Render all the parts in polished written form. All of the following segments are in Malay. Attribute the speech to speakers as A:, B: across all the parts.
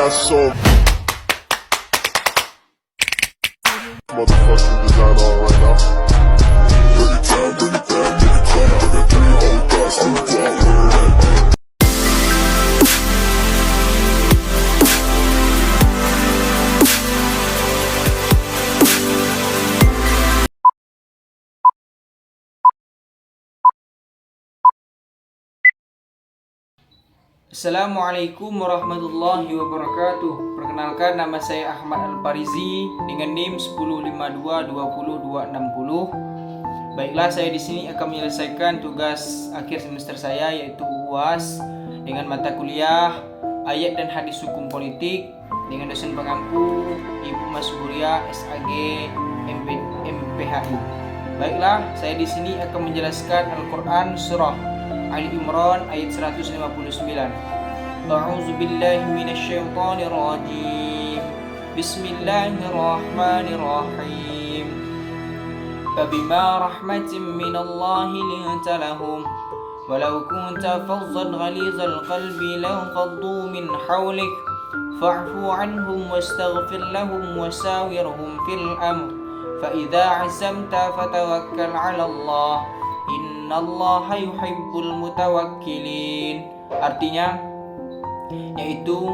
A: got some motherfucking design on right now. Bring it down, bring it down, bring it down. I got 3 whole thoughts to the block.
B: Assalamualaikum warahmatullahi wabarakatuh. Perkenalkan, nama saya Ahmad Al-Farizi dengan NIM 1052202260. Baiklah, saya di sini akan menyelesaikan tugas akhir semester saya, yaitu UAS dengan mata kuliah Ayat dan Hadis Hukum Politik dengan dosen pengampu Ibu Mas Buria SAG MPHI. Baiklah, saya di sini akan menjelaskan Al-Quran surah Ali Imran ayat 159. A'udzu billahi minasyaitonir rajim. Bismillahirrahmanirrahim. Fabima rahmatin minallahi linta lahum walau kunta fazzan ghalizal qalbi lanfaddu min hawlik fa'fu anhum wastaghfir lahum wasawirhum fil amr fa idza 'azamta fatawakkal 'ala Allah innallaha yuhibbul mutawakkilin. Artinya yaitu,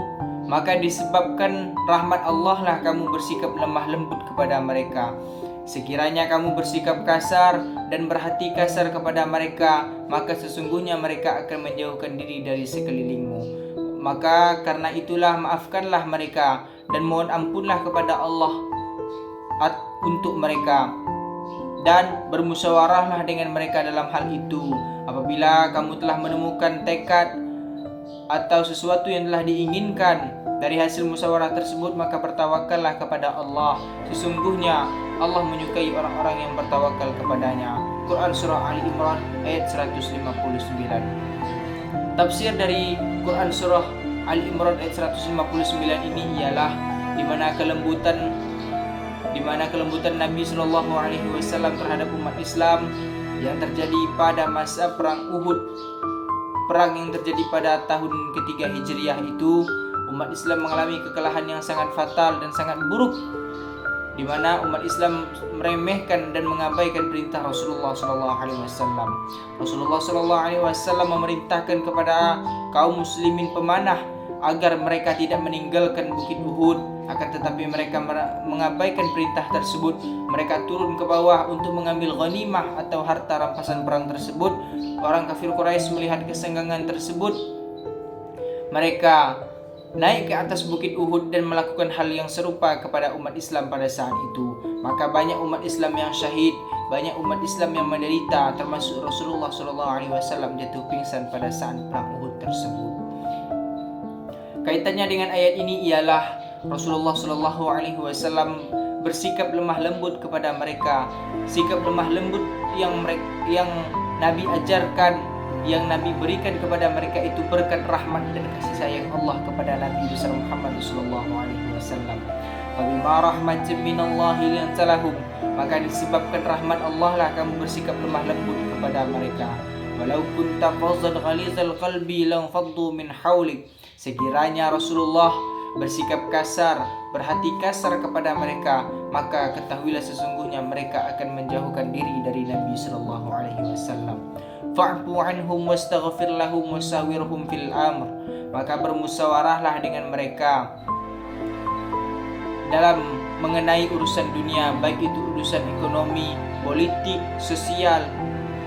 B: maka disebabkan rahmat Allah lah kamu bersikap lemah lembut kepada mereka. Sekiranya kamu bersikap kasar dan berhati kasar kepada mereka, maka sesungguhnya mereka akan menjauhkan diri dari sekelilingmu. Maka karena itulah maafkanlah mereka dan mohon ampunlah kepada Allah untuk mereka, dan bermusyawarahlah dengan mereka dalam hal itu. Apabila kamu telah menemukan tekad atau sesuatu yang telah diinginkan dari hasil musyawarah tersebut, maka bertawakallah kepada Allah. Sesungguhnya Allah menyukai orang-orang yang bertawakal kepadanya. Quran surah Ali Imran ayat 159. Tafsir dari Quran surah Ali Imran ayat 159 ini ialah di mana kelembutan Nabi Shallallahu Alaihi Wasallam terhadap umat Islam yang terjadi pada masa perang Uhud. Perang yang terjadi pada tahun ketiga Hijriah itu, umat Islam mengalami kekalahan yang sangat fatal dan sangat buruk, di mana umat Islam meremehkan dan mengabaikan perintah Rasulullah Shallallahu Alaihi Wasallam. Rasulullah Shallallahu Alaihi Wasallam memerintahkan kepada kaum muslimin pemanah agar mereka tidak meninggalkan bukit Uhud. Akan tetapi mereka mengabaikan perintah tersebut. Mereka turun ke bawah untuk mengambil ghanimah atau harta rampasan perang tersebut. Orang kafir Quraisy melihat kesenggangan tersebut, mereka naik ke atas bukit Uhud dan melakukan hal yang serupa kepada umat Islam pada saat itu. Maka banyak umat Islam yang syahid, banyak umat Islam yang menderita, termasuk Rasulullah SAW jatuh pingsan pada saat perang Uhud tersebut. Kaitannya dengan ayat ini ialah Rasulullah SAW bersikap lemah lembut kepada mereka. Sikap lemah lembut yang Nabi ajarkan, yang Nabi berikan kepada mereka itu berkat rahmat dan kasih sayang Allah kepada Nabi besar Muhammad SAW. Fabima rahmatin minallahi linta lahum, maka disebabkan rahmat Allah lah kamu bersikap lemah lembut kepada mereka. Walau kunta fazzan ghalizal qalbi lanfaddu min hawlik. Sekiranya Rasulullah bersikap kasar, berhati kasar kepada mereka, maka ketahuilah sesungguhnya mereka akan menjauhkan diri dari Nabi Sallallahu Alaihi Wasallam. Fa'fu anhum wastaghfir lahum wasawirhum fil amr, maka bermusyawarahlah dengan mereka dalam mengenai urusan dunia, baik itu urusan ekonomi, politik, sosial,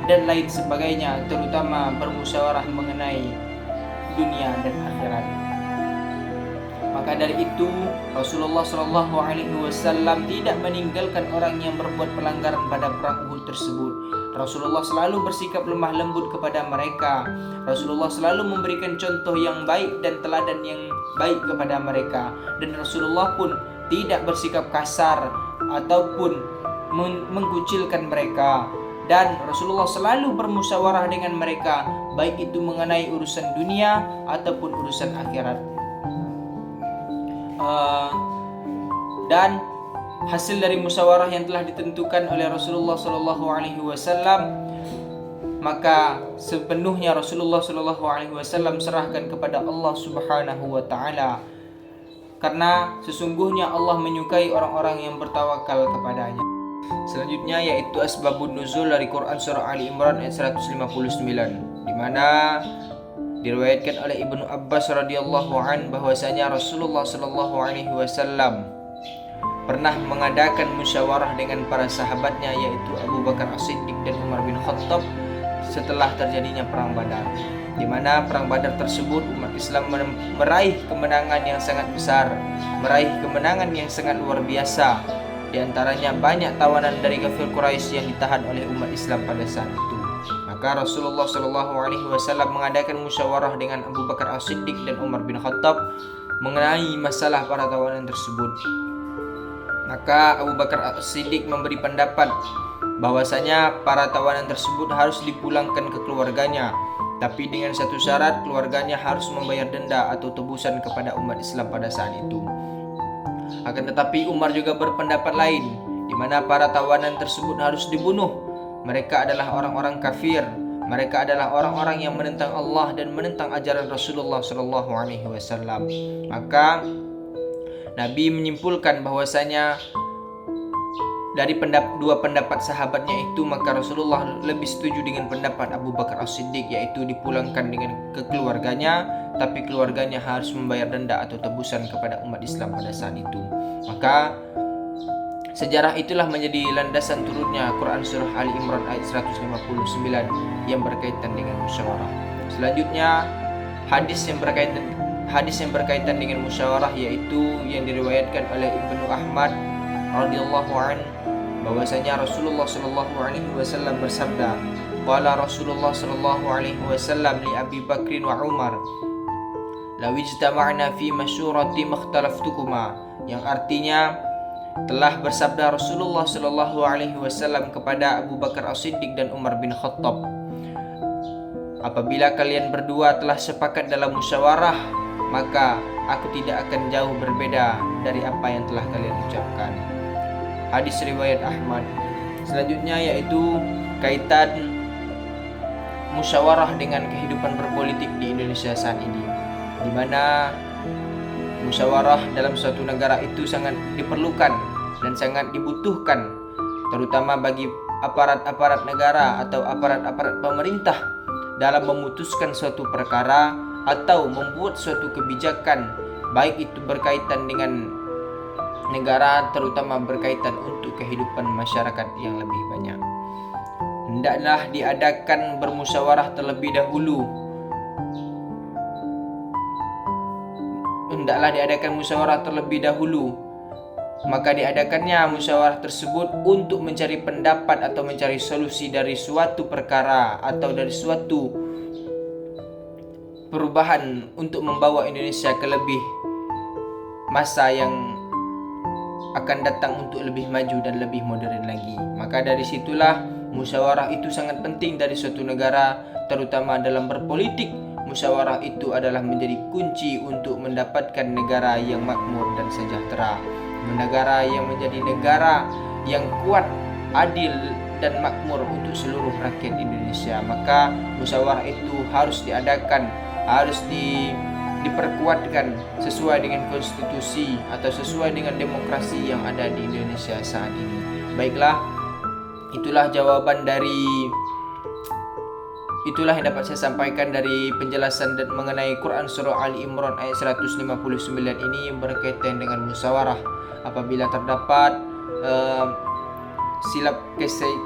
B: dan lain sebagainya, terutama bermusyawarah mengenai dunia dan akhirat. Maka dari itu Rasulullah Shallallahu Alaihi Wasallam tidak meninggalkan orang yang berbuat pelanggaran pada perang Uhud tersebut. Rasulullah selalu bersikap lemah lembut kepada mereka. Rasulullah selalu memberikan contoh yang baik dan teladan yang baik kepada mereka. Dan Rasulullah pun tidak bersikap kasar ataupun mengkucilkan mereka. Dan Rasulullah selalu bermusyawarah dengan mereka, baik itu mengenai urusan dunia ataupun urusan akhirat. Dan hasil dari musyawarah yang telah ditentukan oleh Rasulullah Shallallahu Alaihi Wasallam, maka sepenuhnya Rasulullah Shallallahu Alaihi Wasallam serahkan kepada Allah Subhanahu Wa Taala. karena sesungguhnya Allah menyukai orang-orang yang bertawakal kepadanya. Selanjutnya yaitu asbabun nuzul dari Quran surah Ali Imran ayat 159, di mana diriwayatkan oleh Ibnu Abbas radhiyallahu an bahwasanya Rasulullah sallallahu alaihi wasallam pernah mengadakan musyawarah dengan para sahabatnya yaitu Abu Bakar As-Siddiq dan Umar bin Khattab setelah terjadinya perang Badar, di mana perang Badar tersebut umat Islam meraih kemenangan yang sangat besar, meraih kemenangan yang sangat luar biasa. Di antaranya banyak tawanan dari kafir Quraisy yang ditahan oleh umat Islam pada saat itu. Maka Rasulullah Shallallahu Alaihi Wasallam mengadakan musyawarah dengan Abu Bakar As-Siddiq dan Umar bin Khattab mengenai masalah para tawanan tersebut. Maka Abu Bakar As-Siddiq memberi pendapat bahwasanya para tawanan tersebut harus dipulangkan ke keluarganya, tapi dengan satu syarat, keluarganya harus membayar denda atau tebusan kepada umat Islam pada saat itu. Akan tetapi Umar juga berpendapat lain, di mana para tawanan tersebut harus dibunuh. Mereka adalah orang-orang kafir, mereka adalah orang-orang yang menentang Allah dan menentang ajaran Rasulullah Shallallahu Alaihi Wasallam. Maka Nabi menyimpulkan bahwasanya dari dua pendapat sahabatnya itu, maka Rasulullah lebih setuju dengan pendapat Abu Bakar As-Siddiq, yaitu dipulangkan dengan ke keluarganya, tapi keluarganya harus membayar denda atau tebusan kepada umat Islam pada saat itu. Maka sejarah itulah menjadi landasan turunnya Quran surah Ali Imran ayat 159 yang berkaitan dengan musyawarah. Selanjutnya hadis yang berkaitan dengan musyawarah, yaitu yang diriwayatkan oleh Ibnu Ahmad radhiyallahu an bahwasanya Rasulullah sallallahu alaihi wasallam bersabda, qala Rasulullah sallallahu alaihi wasallam li Abi Bakr wa Umar, law ijtama'na fi masyurati makhtalaftukuma, yang artinya telah bersabda Rasulullah sallallahu alaihi wasallam kepada Abu Bakar As-Siddiq dan Umar bin Khattab, apabila kalian berdua telah sepakat dalam musyawarah, maka aku tidak akan jauh berbeda dari apa yang telah kalian ucapkan. Hadis riwayat Ahmad. Selanjutnya yaitu kaitan musyawarah dengan kehidupan berpolitik di Indonesia saat ini, di mana musyawarah dalam suatu negara itu sangat diperlukan dan sangat dibutuhkan, terutama bagi aparat-aparat negara atau aparat-aparat pemerintah dalam memutuskan suatu perkara atau membuat suatu kebijakan, baik itu berkaitan dengan negara, terutama berkaitan untuk kehidupan masyarakat yang lebih banyak. Hendaklah diadakan bermusyawarah terlebih dahulu. Maka diadakannya musyawarah tersebut untuk mencari pendapat atau mencari solusi dari suatu perkara atau dari suatu perubahan untuk membawa Indonesia ke lebih masa yang akan datang untuk lebih maju dan lebih modern lagi. Maka dari situlah musyawarah itu sangat penting dari suatu negara, terutama dalam berpolitik. Musyawarah itu adalah menjadi kunci untuk mendapatkan negara yang makmur dan sejahtera, negara yang menjadi negara yang kuat, adil dan makmur untuk seluruh rakyat Indonesia. Maka musyawarah itu harus diadakan, harus diperkuatkan sesuai dengan konstitusi atau sesuai dengan demokrasi yang ada di Indonesia saat ini. Baiklah, itulah yang dapat saya sampaikan dari penjelasan dan mengenai Quran surah Ali Imran ayat 159 ini yang berkaitan dengan musyawarah. Apabila terdapat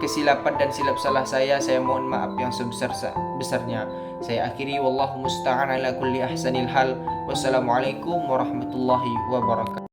B: kesilapan dan silap salah saya mohon maaf yang sebesar-besarnya. Saya akhiri, wallahu musta'an ala kulli ahsanil hal. Wassalamualaikum warahmatullahi wabarakatuh.